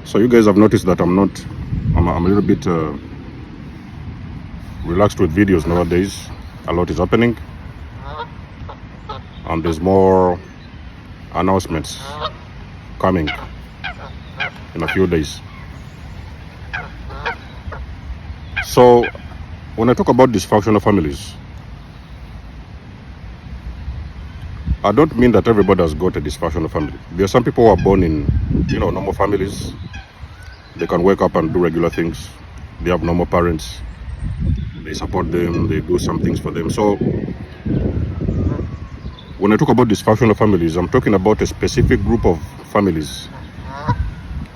So you guys have noticed that I'm a little bit relaxed with videos nowadays. A lot is happening, and there's more announcements coming in a few days. So when I talk about dysfunctional families, I don't mean that everybody has got a dysfunctional family. There are some people who are born in, normal families. They can wake up and do regular things. They have normal parents. They support them. They do some things for them. So when I talk about dysfunctional families, I'm talking about a specific group of families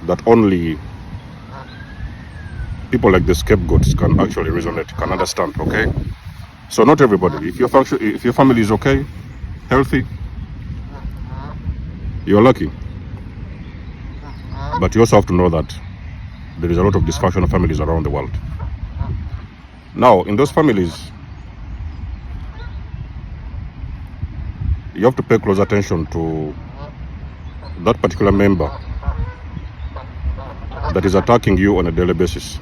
that only people like the scapegoats can actually resonate, can understand, okay? So not everybody. If your family is okay, healthy, you're lucky. But you also have to know that there is a lot of dysfunctional families around the world. Now, in those families, you have to pay close attention to that particular member that is attacking you on a daily basis.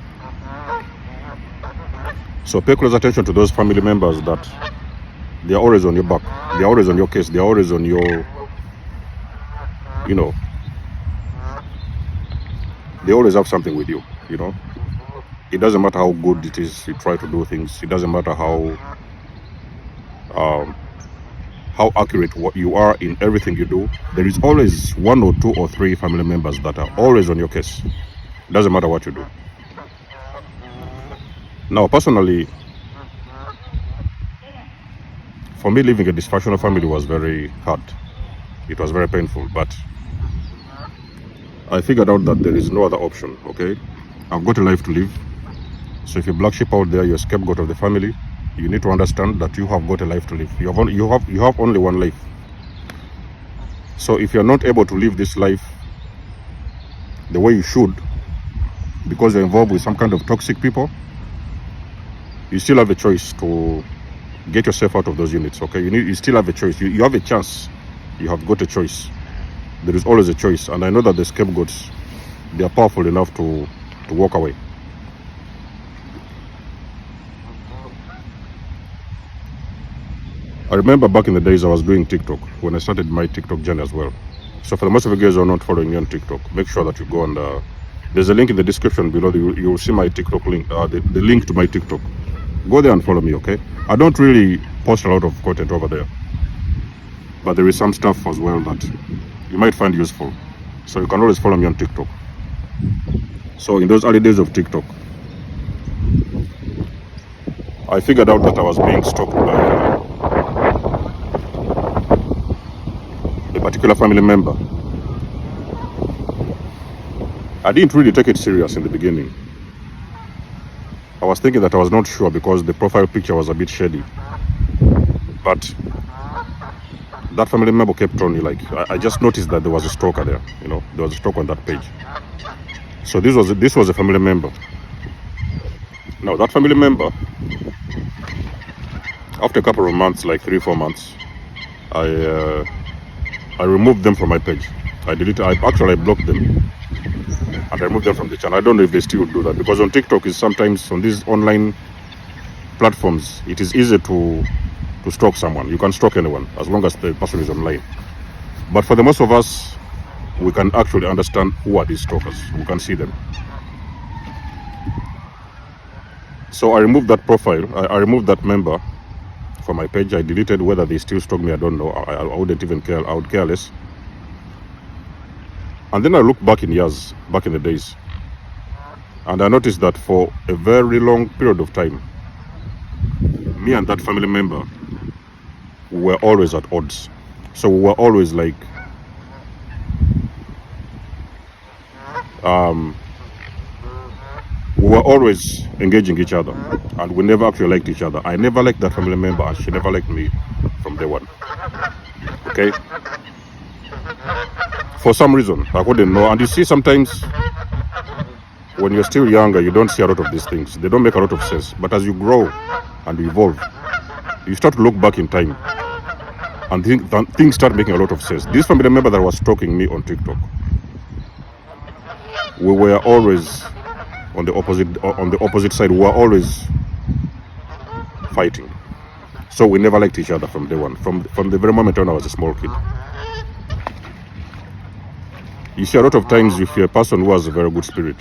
So pay close attention to those family members that they are always on your back. They are always on your case. They are always on your, they always have something with you, It doesn't matter how good it is you try to do things. It doesn't matter how accurate what you are in everything you do. There is always 1 or 2 or 3 family members that are always on your case. It doesn't matter what you do. Now, personally, for me, living a dysfunctional family was very hard. It was very painful, but I figured out that there is no other option, okay? I've got a life to live. So if you're black sheep out there, you're a scapegoat of the family, you need to understand that you have got a life to live. You have only one life. So if you're not able to live this life the way you should, because you're involved with some kind of toxic people, you still have a choice to get yourself out of those units, okay? You still have a choice. You have a chance. You have got a choice. There is always a choice. And I know that the scapegoats, they are powerful enough to walk away. I remember back in the days I was doing TikTok, when I started my TikTok journey as well. So for the most of you guys who are not following me on TikTok, make sure that you go and there's a link in the description below. You will see my TikTok link, the link to my TikTok. Go there and follow me, okay? I don't really post a lot of content over there, but there is some stuff as well that you might find useful. So you can always follow me on TikTok. So in those early days of TikTok, I figured out that I was being stalked by a particular family member. I didn't really take it serious in the beginning. I was thinking that I was not sure because the profile picture was a bit shady. But that family member kept on me, I just noticed that there was a stalker there, there was a stalker on that page. So this was a family member. Now that family member, after a couple of months, like 3-4 months, I removed them from my page. I blocked them. And I removed them from the channel. I don't know if they still do that, because on TikTok is sometimes, on these online platforms, it is easy to stalk someone. You can stalk anyone as long as the person is online. But for the most of us, we can actually understand who are these stalkers. We can see them. So I removed that profile. I removed that member from my page. I deleted. Whether they still stalk me, I don't know. I wouldn't even care. I would care less. And then I looked back in the days, and I noticed that for a very long period of time, me and that family member were always at odds. So we were always like, we were always engaging each other, and we never actually liked each other. I never liked that family member, and she never liked me from day one. Okay? For some reason, I wouldn't know. And you see, sometimes when you're still younger, you don't see a lot of these things. They don't make a lot of sense. But as you grow and you evolve, you start to look back in time, and things start making a lot of sense. This family member that was stalking me on TikTok, we were always on the opposite side. We were always fighting. So we never liked each other from day one, from the very moment when I was a small kid. You see, a lot of times if you're a person who has a very good spirit,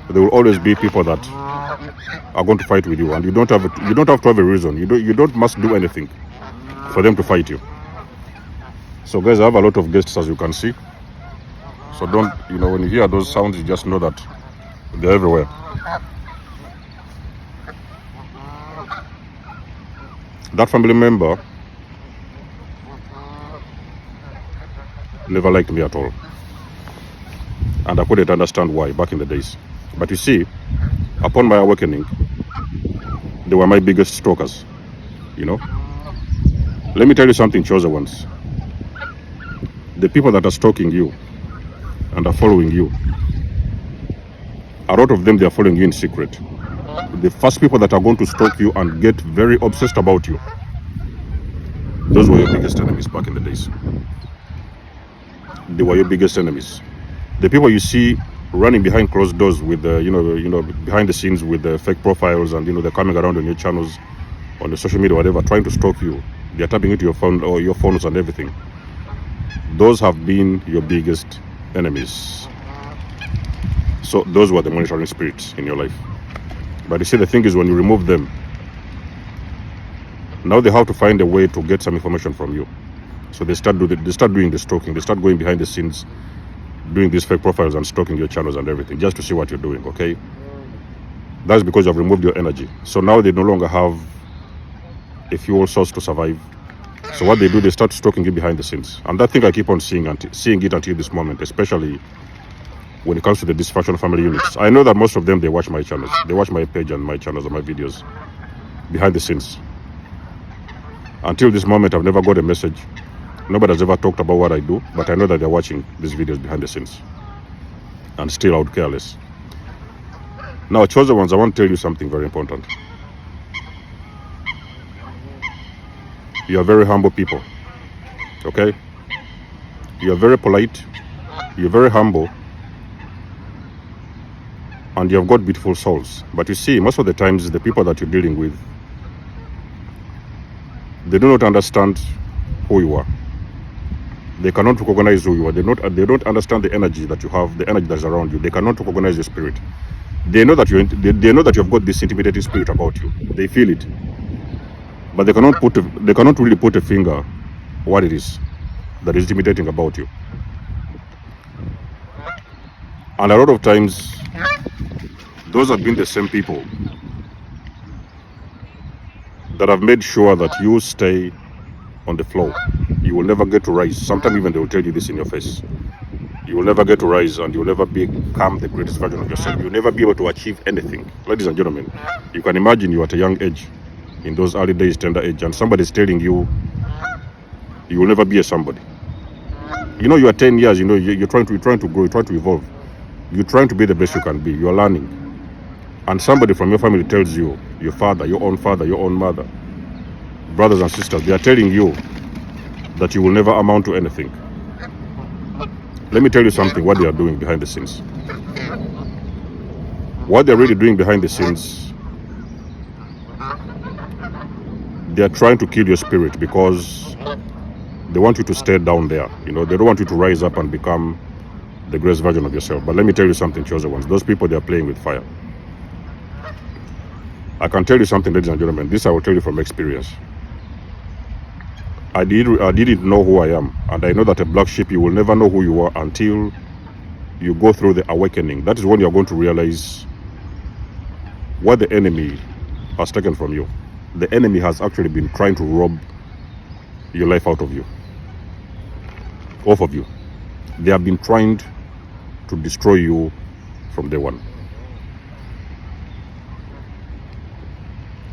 there will always be people that are going to fight with you, and you don't have to have a reason. You don't must do anything for them to fight you. So guys, I have a lot of guests, as you can see. So don't, when you hear those sounds, you just know that they're everywhere. That family member never liked me at all, and I couldn't understand why back in the days. But you see, upon my awakening, they were my biggest stalkers. Let me tell you something, chosen ones. The people that are stalking you and are following you, a lot of them, they are following you in secret. The first people that are going to stalk you and get very obsessed about you, those were your biggest enemies back in the days. They were your biggest enemies. The people you see running behind closed doors with behind the scenes with the fake profiles, and they're coming around on your channels, on the social media, whatever, trying to stalk you. They're tapping into your phone or your phones and everything. Those have been your biggest enemies. So those were the monitoring spirits in your life. But you see, the thing is, when you remove them, now they have to find a way to get some information from you. So they start doing the stalking. They start going behind the scenes, doing these fake profiles and stalking your channels and everything, just to see what you're doing, okay? That's because you've removed your energy. So now they no longer have a fuel source to survive. So what they do, they start stalking you behind the scenes. And that thing I keep on seeing it until this moment, especially when it comes to the dysfunctional family units. I know that most of them, they watch my channels. They watch my page and my channels and my videos behind the scenes. Until this moment, I've never got a message. Nobody has ever talked about what I do, but I know that they're watching these videos behind the scenes and still out careless. Now, chosen ones, I want to tell you something very important. You are very humble people, okay? You are very polite, you're very humble, and you have got beautiful souls. But you see, most of the times, the people that you're dealing with, they do not understand who you are. They cannot recognize who you are. They don't understand the energy that you have, the energy that's around you. They cannot recognize your spirit. They know that they know that you've got this intimidating spirit about you. They feel it, but they cannot really put a finger what it is that is intimidating about you. And a lot of times, those have been the same people that have made sure that you stay on the floor. You will never get to rise. Sometimes even they will tell you this in your face. You will never get to rise, and you will never become the greatest version of yourself. You will never be able to achieve anything. Ladies and gentlemen, you can imagine you at a young age, in those early days, tender age, and somebody is telling you, you will never be a somebody. You are 10 years, you're trying to grow, you're trying to evolve. You're trying to be the best you can be. You're learning. And somebody from your family tells you, your father, your own mother, brothers and sisters, they are telling you that you will never amount to anything. Let me tell you something, what they are doing behind the scenes. What they're really doing behind the scenes, they are trying to kill your spirit, because they want you to stay down there. They don't want you to rise up and become the greatest version of yourself. But let me tell you something, chosen ones. Those people, they are playing with fire. I can tell you something, ladies and gentlemen. This I will tell you from experience. I didn't know who I am, and I know that a black sheep, you will never know who you are until you go through the awakening. That is when you are going to realize what the enemy has taken from you. The enemy has actually been trying to rob your life out of you, off of you. They have been trying to destroy you from day one.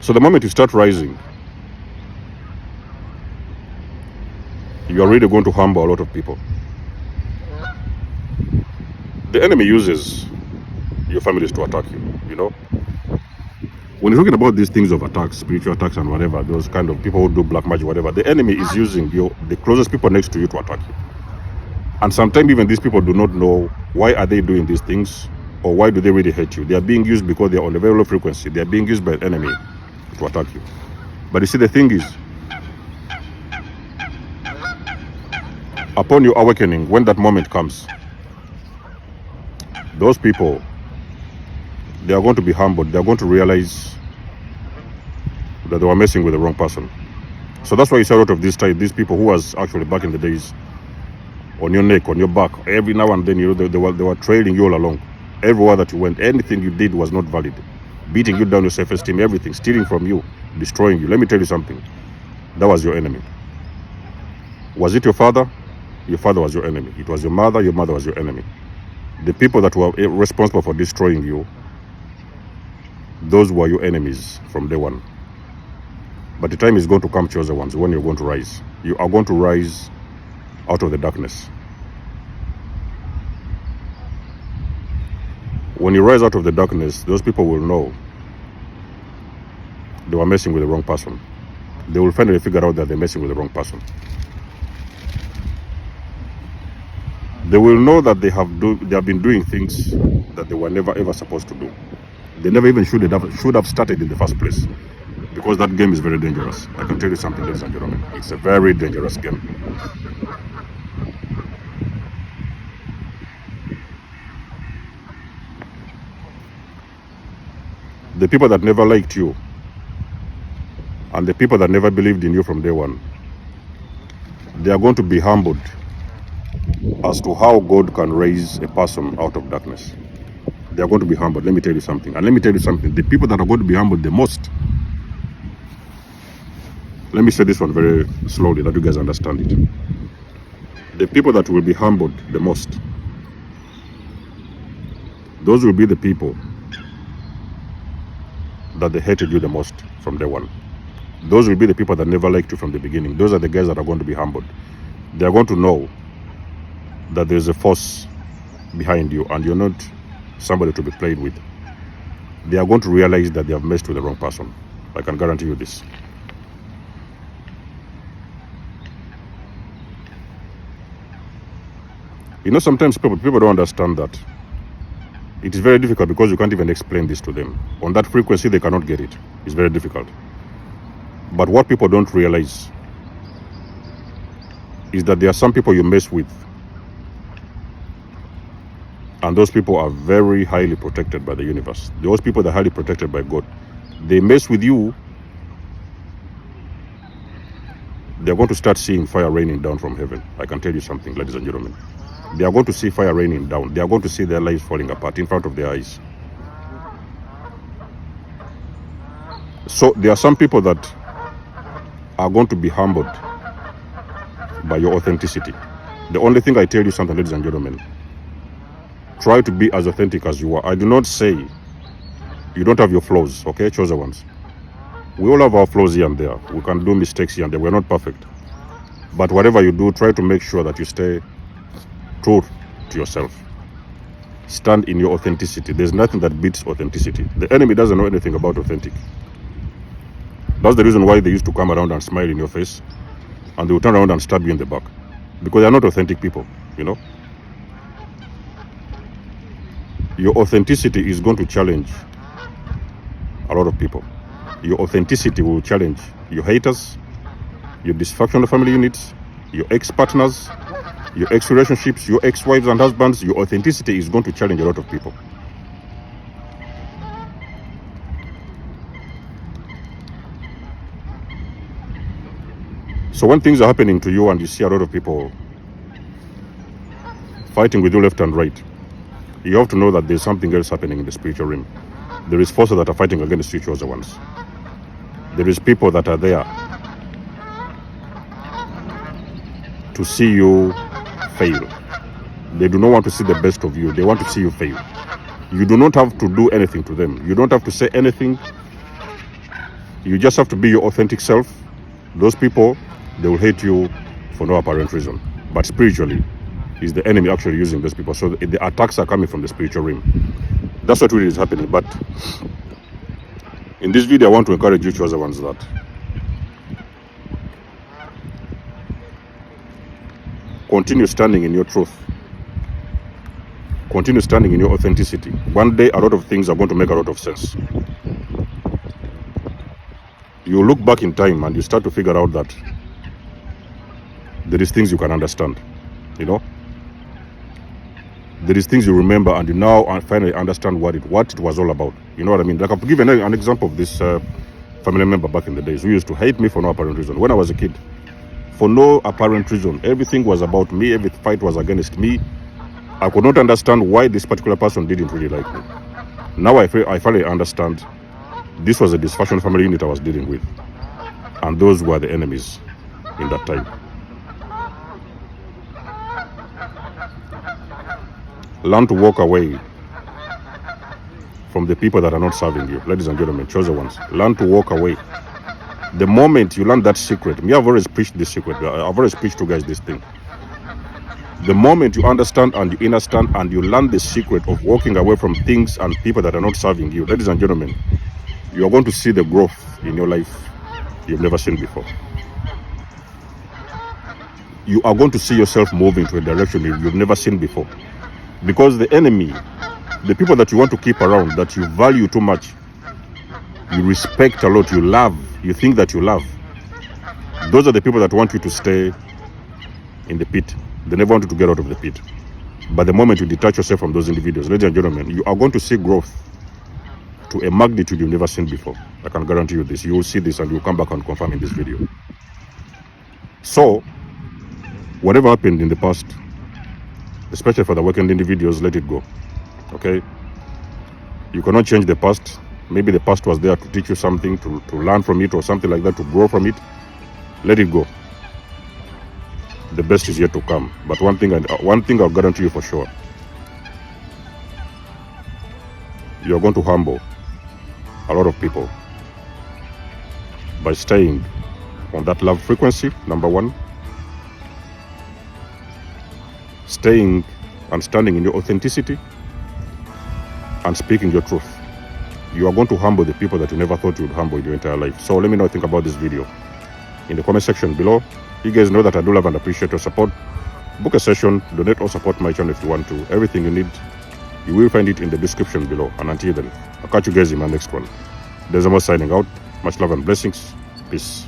So the moment you start rising, you are really going to humble a lot of people. The enemy uses your families to attack you, When you're talking about these things of attacks, spiritual attacks and whatever, those kind of people who do black magic, whatever, the enemy is using the closest people next to you to attack you. And sometimes even these people do not know Why are they doing these things? Or why do they really hate you? They are being used because they are on a very low frequency. They are being used by an enemy to attack you. But you see, the thing is, upon your awakening, when that moment comes, those people, they are going to be humbled. They are going to realize that they were messing with the wrong person. So that's why you saw a lot of these people who was actually back in the days on your neck, on your back. Every now and then, they were trailing you all along. Everywhere that you went, anything you did was not valid. Beating you down, your self-esteem, everything, stealing from you, destroying you. Let me tell you something. That was your enemy. Was it your father? Your father was your enemy. It was your mother was your enemy. The people that were responsible for destroying you, those were your enemies from day one. But the time is going to come, chosen ones, when you're going to rise. You are going to rise out of the darkness. When you rise out of the darkness, those people will know they were messing with the wrong person. They will finally figure out that they're messing with the wrong person. They will know that they have been doing things that they were never ever supposed to do. They never even should have started in the first place. Because that game is very dangerous. I can tell you something, ladies and gentlemen. It's a very dangerous game. The people that never liked you and the people that never believed in you from day one, they are going to be humbled as to how God can raise a person out of darkness. They are going to be humbled. Let me tell you something. And let me tell you something. The people that are going to be humbled the most, let me say this one very slowly that you guys understand it. The people that will be humbled the most, those will be the people that they hated you the most from day one. Those will be the people that never liked you from the beginning. Those are the guys that are going to be humbled. They are going to know that there's a force behind you and you're not somebody to be played with. They are going to realize that they have messed with the wrong person. I can guarantee you this. You know, sometimes people don't understand that. It is very difficult because you can't even explain this to them. On that frequency, they cannot get it. It's very difficult. But what people don't realize is that there are some people you mess with, and those people are very highly protected by the universe. Those people that are highly protected by God, they mess with you, they're going to start seeing fire raining down from heaven. I can tell you something, ladies and gentlemen. They are going to see fire raining down. They are going to see their lives falling apart in front of their eyes. So there are some people that are going to be humbled by your authenticity. The only thing I tell you something, ladies and gentlemen, try to be as authentic as you are. I do not say you don't have your flaws, okay, chosen ones. We all have our flaws here and there. We can do mistakes here and there. We're not perfect. But whatever you do, try to make sure that you stay true to yourself. Stand in your authenticity. There's nothing that beats authenticity. The enemy doesn't know anything about authentic. That's the reason why they used to come around and smile in your face, and they will turn around and stab you in the back, because they're not authentic people, you know. Your authenticity is going to challenge a lot of people. Your authenticity will challenge your haters, your dysfunctional family units, your ex-partners, your ex-relationships, your ex-wives and husbands. Your authenticity is going to challenge a lot of people. So when things are happening to you and you see a lot of people fighting with you left and right, you have to know that there's something else happening in the spiritual realm. There is forces that are fighting against you, chosen ones. There is people that are there to see you fail. They do not want to see the best of you. They want to see you fail. You do not have to do anything to them. You don't have to say anything. You just have to be your authentic self. Those people, they will hate you for no apparent reason. But spiritually, is the enemy actually using those people? So the attacks are coming from the spiritual realm. That's what really is happening. But in this video, I want to encourage you chosen ones that continue standing in your truth. continue standing in your authenticity, one day a lot of things are going to make a lot of sense. You look back in time and you start to figure out that there is things you can understand, you know. There is things you remember and you now finally understand what it was all about. You know what I mean? Like I've given an example of this family member back in the days who used to hate me for no apparent reason. When I was a kid, for no apparent reason, everything was about me, every fight was against me. I could not understand why this particular person didn't really like me. Now I finally understand this was a dysfunctional family unit I was dealing with. And those were the enemies in that time. Learn to walk away from the people that are not serving you. Ladies and gentlemen, chosen ones. Learn to walk away. The moment you learn that secret, me, I've always preached this secret. I've always preached to guys this thing. The moment you understand and you understand and you learn the secret of walking away from things and people that are not serving you, ladies and gentlemen, you are going to see the growth in your life you've never seen before. You are going to see yourself moving to a direction you've never seen before. Because the enemy, the people that you want to keep around, that you value too much, you respect a lot, you love, you think that you love, those are the people that want you to stay in the pit. They never want you to get out of the pit. But the moment you detach yourself from those individuals, ladies and gentlemen, you are going to see growth to a magnitude you've never seen before. I can guarantee you this. You will see this and you'll come back and confirm in this video. So, whatever happened in the past, especially for the awakened individuals, let it go. Okay? You cannot change the past. Maybe the past was there to teach you something, to learn from it or something like that, to grow from it. Let it go. The best is yet to come. But one thing I'll guarantee you for sure. You're going to humble a lot of people by staying on that love frequency, number one. Staying and standing in your authenticity and speaking your truth. You are going to humble the people that you never thought you would humble in your entire life. So let me know what you think about this video in the comment section below. You guys know that I do love and appreciate your support. Book a session, donate or support my channel if you want to. Everything you need, you will find it in the description below. And until then, I'll catch you guys in my next one. Desamo signing out. Much love and blessings. Peace.